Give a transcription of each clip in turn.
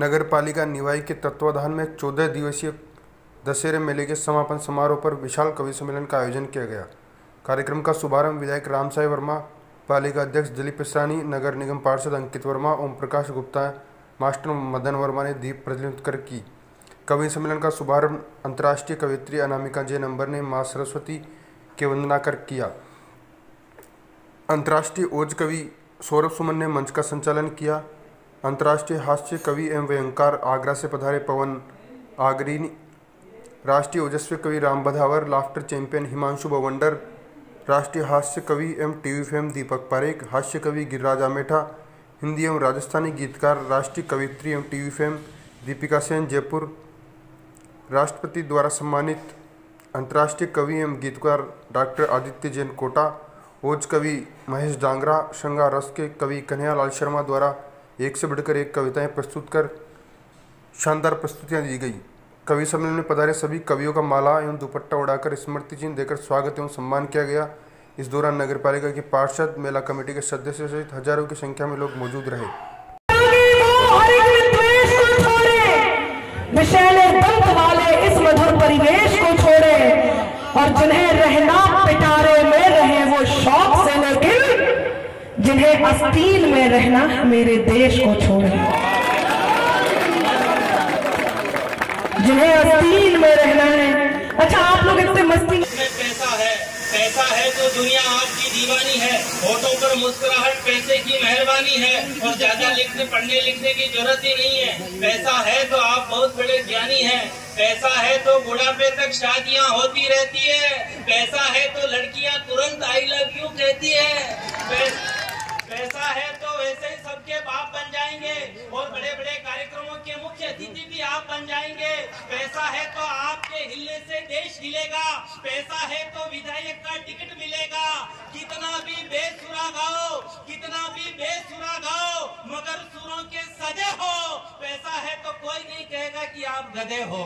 नगर पालिका निवाई के तत्वाधान में 14 दिवसीय दशहरे मेले के समापन समारोह पर विशाल कवि सम्मेलन का आयोजन किया गया। कार्यक्रम का शुभारंभ विधायक रामसाई वर्मा, पालिका अध्यक्ष दिलीप इसरानी, नगर निगम पार्षद अंकित वर्मा, ओम प्रकाश गुप्ता, मास्टर मदन वर्मा ने दीप प्रज्वलित कर की। कवि सम्मेलन का शुभारंभ अंतर्राष्ट्रीय कवयित्री अनामिका जे नंबर ने मां सरस्वती के वंदना कर किया। अंतर्राष्ट्रीय ओज कवि सौरभ सुमन ने मंच का संचालन किया। अंतर्राष्ट्रीय हास्य कवि एवं व्यंगकार आगरा से पधारे पवन आगरीनी, राष्ट्रीय ओजस्वी कवि राम बधावर, लाफ्टर चैंपियन हिमांशु बवंडर, राष्ट्रीय हास्य कवि एवं टीवी फेम दीपक पारेख, हास्य कवि गिरिराज आमेठा, हिंदी एवं राजस्थानी गीतकार राष्ट्रीय कवित्री एवं टीवी फेम दीपिका सेन जयपुर, राष्ट्रपति द्वारा सम्मानित अंतर्राष्ट्रीय कवि एवं गीतकार डॉक्टर आदित्य जैन कोटा, ओज कवि महेश डांगरा, श्रृंगार रस के कवि कन्हैया लाल शर्मा द्वारा एक से बढ़कर एक कविताएं प्रस्तुत कर शानदार प्रस्तुतियां दी गई। कवि सम्मेलन में पधारे सभी कवियों का माला एवं दुपट्टा उड़ाकर स्मृति चिन्ह देकर स्वागत एवं सम्मान किया गया। इस दौरान नगर पालिका के पार्षद, मेला कमेटी के सदस्य सहित हजारों की संख्या में लोग मौजूद रहे। विषैले दंत वाले इस मधुर परिवेश को छोड़े और जिन्हें रहना पिटारे में रहे वो शौक से, लेकिन जिन्हें अस्तीन में रहना मेरे देश को छोड़े, जिन्हें अस्तीन में रहना है। अच्छा, आप लोग इतने मस्ती में पैसा है तो दुनिया आपकी दीवानी है, होठों पर मुस्कुराहट पैसे की मेहरबानी है और ज्यादा पढ़ने लिखने की जरूरत ही नहीं है। पैसा है तो आप बहुत बड़े ज्ञानी हैं। पैसा है तो बुढ़ापे तक शादियां होती रहती है। पैसा है तो लड़कियां तुरंत आई लव यू कहती है। पैसा है तो वैसे ही सबके बाप बन जाएंगे और बड़े बड़े कार्यक्रमों के मुख्य अतिथि भी आप बन जाएंगे। पैसा है तो आपके हिलने से देश हिलेगा। पैसा है तो विधायक का टिकट मिलेगा। कितना भी बेसुरा गाओ, कितना भी बेसुरा गाओ, मगर सुरों के सजे हो। पैसा है तो कोई नहीं कहेगा कि आप गधे हो।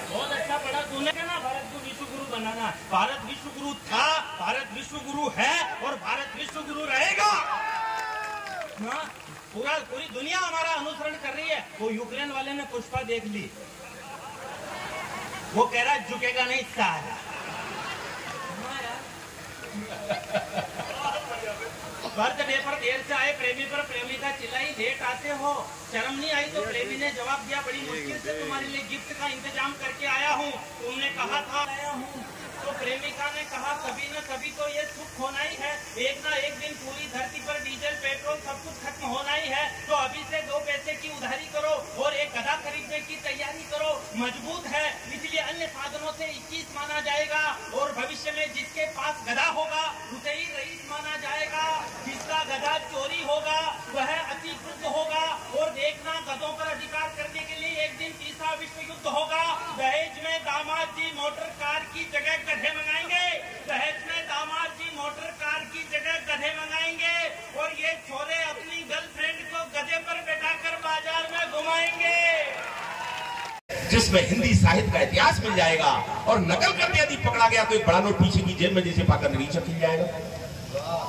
बहुत अच्छा पढ़ा तूने ना, भारत को विश्व गुरु बनाना। भारत विश्व गुरु था, भारत विश्व गुरु है और भारत विश्व गुरु रहेगा। पूरी दुनिया हमारा अनुसरण कर रही है। वो यूक्रेन वाले ने पुष्पा देख ली, वो कह रहा झुकेगा नहीं सारा। बर्थडे पर देर से आए प्रेमी पर प्रेमिका चिल्लाई, लेट आते हो। शर्म नहीं आई तो प्रेमी ने जवाब दिया, बड़ी मुश्किल से तुम्हारे लिए गिफ्ट का इंतजाम करके आया हूँ, तुमने कहा था आया हूँ। तो प्रेमिका ने कहा, कभी न कभी तो ये सुख होना ही है। एक ना एक दिन पूरी धरती पर डीजल पेट्रोल सब कुछ खत्म होना ही है। तो अभी से 2 पैसे की उधारी करो और एक गधा खरीदने की तैयारी करो। मजबूत है इसलिए अन्य साधनों से 21 माना जाएगा और भविष्य में जिसके पास गधा होगा उसे ही रईस माना जाएगा। जिसका गधा चोरी होगा वह अति क्रुद्ध होगा। और देखना, गधों पर अधिकार करने के लिए एक दिन तीसरा विश्व युद्ध होगा। दहेज में दामाद जी मोटर कार की जगह गधे मंगाएंगे। दहेज में दामाद जी मोटर कार की जगह गधे मंगाएंगे और ये छोरे अपनी गर्लफ्रेंड को गधे पर बैठाकर बाजार में घुमाएंगे, जिसमें हिंदी साहित्य का इतिहास मिल जाएगा। और नकल करके यदि पकड़ा गया तो एक बड़ा नोट पीछे की जेब में जैसे पाकर निरीक्षक खिल जाएगा।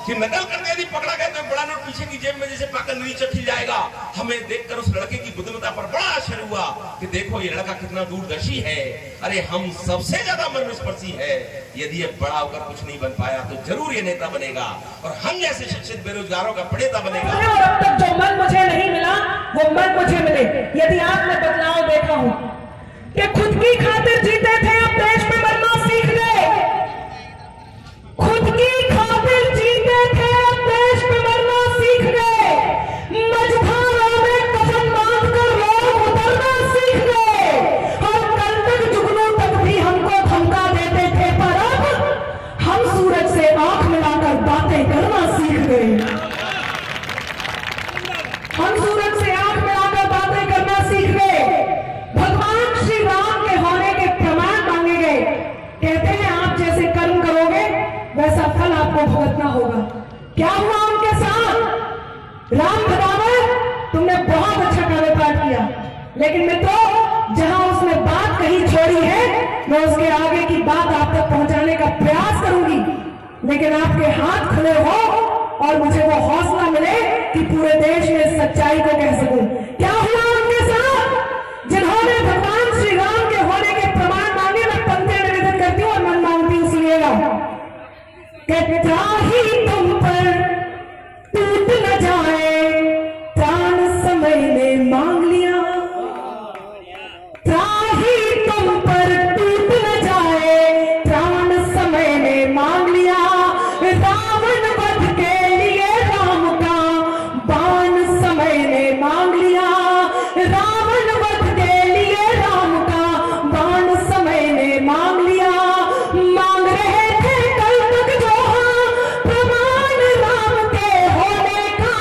कि नकल करके यदि पकड़ा गया तो बड़ा नोट पीछे की जेब में जैसे पाकर निरीक्षक खिल जाएगा। हमें देखकर उस लड़के की बुद्धिमत्ता पर बड़ा आश्चर्य हुआ कि देखो ये लड़का कितना दूरदर्शी है। अरे हम सबसे ज्यादा मर्मस्पर्शी है। यदि ये बड़ा होकर कुछ नहीं बन पाया तो जरूर ये नेता बनेगा और हम जैसे शिक्षित बेरोजगारों का प्रणेता बनेगा। और अब तक जो मन मुझे नहीं मिला वो मन मुझे मिले। यदि आपने बदलाव देखा हो कि खुद की खातिर जीते थे, अब देश में मरना सीख गए। खुद की खातिर जीते थे, अब देश में मरना सीख गए। मझधारों में कफन बांधकर लोग उतरना सीख गए और कल तक जुगनू तक भी हमको धमका देते थे, पर अब हम सूरज से आंख मिलाकर बातें करना सीख गए। हम सूरज से आंख मिलाकर बातें करना सीख गए। भगवान श्री राम के होने के प्रमाण मांगे गए। कहते हैं आप जैसे कर्म करोगे वैसा फल आपको भुगतना होगा। क्या हुआ उनके साथ? राम भदावर, तुमने बहुत अच्छा कार्य पाठ किया, लेकिन मित्रों जहां उसने बात कही छोड़ी है मैं उसके आगे की बात आप तक पहुंचाने का प्रयास करूंगी। लेकिन आपके हाथ खुले हो और मुझे वो हौसला मिले कि पूरे देश में इस सच्चाई को कह सकूं। क्या हुआ उनके साथ जिन्होंने भगवान श्री राम के होने के प्रमाण मांगे? मैं पंक्तियां निवेदन करती हूँ और मन मांगती हूँ, सुनिएगा। त्राही तुम पर टूट न जाए, प्राण समय ने मांग लिया। त्राही तुम पर टूट न जाए, प्राण समय ने मांग लिया। रावण वध के लिए राम का बाण समय ने मांग लिया। रावण वध के लिए राम का बाण समय ने मांग लिया। मांग रहे थे कल तक जो प्रमाण राम के होने का।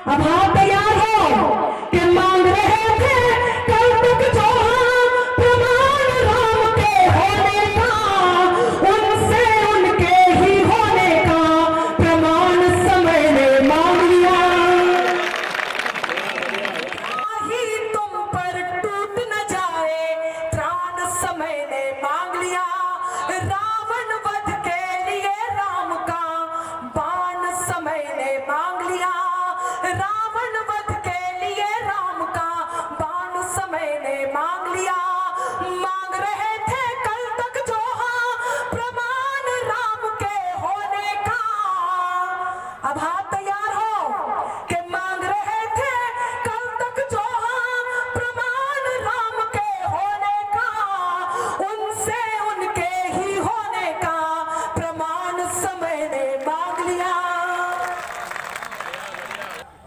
अब हाथ तैयार हो कि मांग रहे थे कल तक जो प्रमाण राम के होने का। उनसे उनके ही होने का प्रमाण समय ने मांग लिया। ही तुम पर टूट न जाए, प्राण समय ने मांग लिया। रावण वध के लिए राम का बाण समय ने मांग लिया। रावण वध के लिए राम का बाण समय ने मांग लिया। मांग रहे थे कल तक जो प्रमाण राम के होने का। अब हाथ तैयार हो कि मांग रहे थे कल तक जो प्रमाण राम के होने का। उनसे उनके ही होने का प्रमाण समय ने मांग लिया।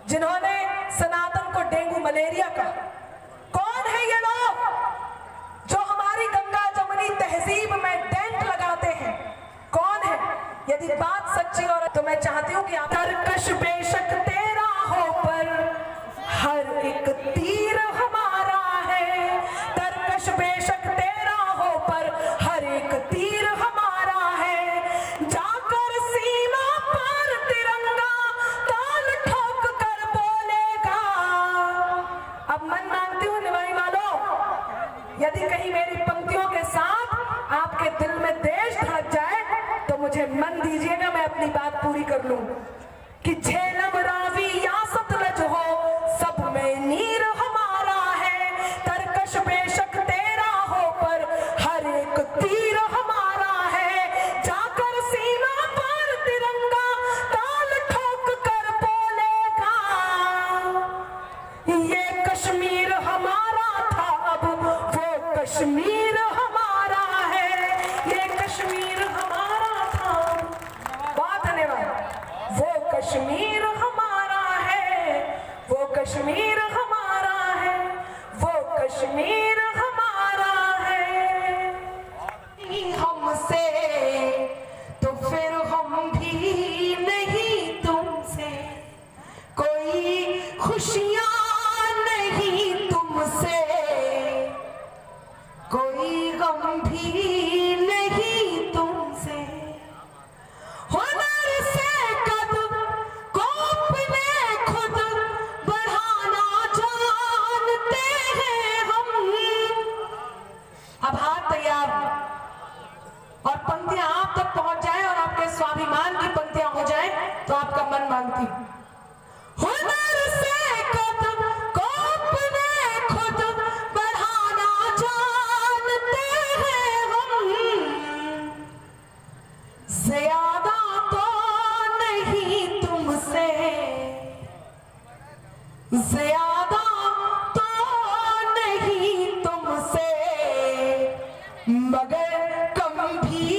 जिन्होंने सनातन को डेंगू मलेरिया का, कौन है ये लोग जो हमारी गंगा जमुनी तहजीब में डेंट लगाते हैं? कौन है? यदि बात सच्ची और तो मैं चाहती हूँ कि आप तरकश बेशक तेरा हो पर हर एक तीर हमारा है। तरकश बेशक तेरा हो पर हर एक तीर हमारा है। जाकर सीमा पर तिरंगा ताल ठोक कर बोलेगा। अब मन मांगती हूँ निभाई वालों, यदि कहीं मेरी पंक्तियों के साथ आपके दिल में देश धड़क जाए तो मुझे मन दीजिएगा, मैं अपनी बात पूरी कर लूं। कि झेलम रावी या सतलज हो, सब में नीर हमारा है। तरकश बेशक तेरा हो पर हर एक तीर हमारा है। जाकर सीमा पर तिरंगा ताल ठोक कर बोलेगा। ये कश्मीर हमारा था, अब वो कश्मीर हमारा है। ये कश्मीर हमारा था, बहुत धन्यवाद। वो कश्मीर हमारा है, वो कश्मीर हमारा है, वो कश्मीर हमारा है। हमसे तो फिर हम भी नहीं तुमसे, कोई खुशियाँ नहीं तुमसे, कोई गम भी नहीं तुमसे। हुनर से कद को अपने खुद बढ़ाना जानते हैं हम। अब हाथ तैयार और पंक्तियां आप तक पहुंच जाए और आपके स्वाभिमान की पंक्तियां हो जाए तो आपका मन मांगती। हुनर से कद को अपने खुद बढ़ाना जानते हैं हम। ज्यादा तो नहीं तुमसे, ज्यादा तो नहीं तुमसे, मगर कम भी